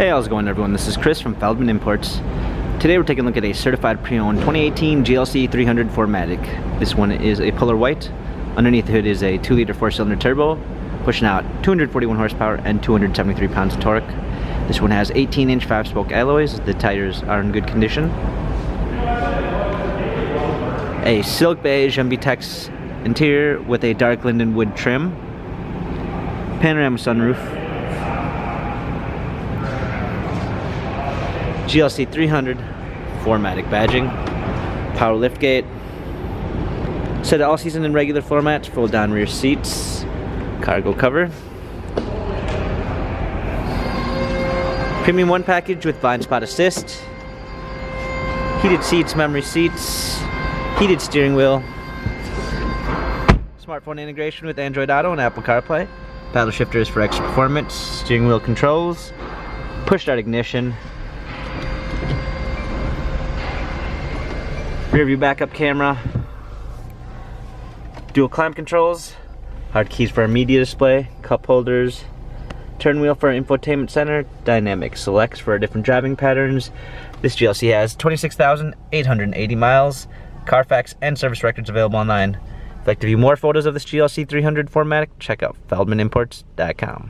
Hey, how's it going everyone? This is Chris from Feldmann Imports. Today we're taking a look at a certified pre-owned 2018 GLC 300 4MATIC. This one is a polar white. Underneath the hood is a 2-liter 4-cylinder turbo, pushing out 241 horsepower and 273 pounds of torque. This one has 18-inch 5-spoke alloys. The tires are in good condition. A silk beige MBTEX interior with a dark linden wood trim. Panorama sunroof. GLC 300 4MATIC badging. Power liftgate. Set all season and regular floor mats. Fold down rear seats. Cargo cover. Premium 1 package with blind spot assist. Heated seats, memory seats. Heated steering wheel. Smartphone integration with Android Auto and Apple CarPlay. Paddle shifters for extra performance. Steering wheel controls. Push start ignition. Rear view backup camera. Dual climate controls. Hard keys for our media display. Cup holders. Turn wheel for our infotainment center. Dynamic selects for our different driving patterns. This GLC has 26,880 miles. Carfax and service records available online. If you'd like to view more photos of this GLC 300 4MATIC, check out feldmannimports.com.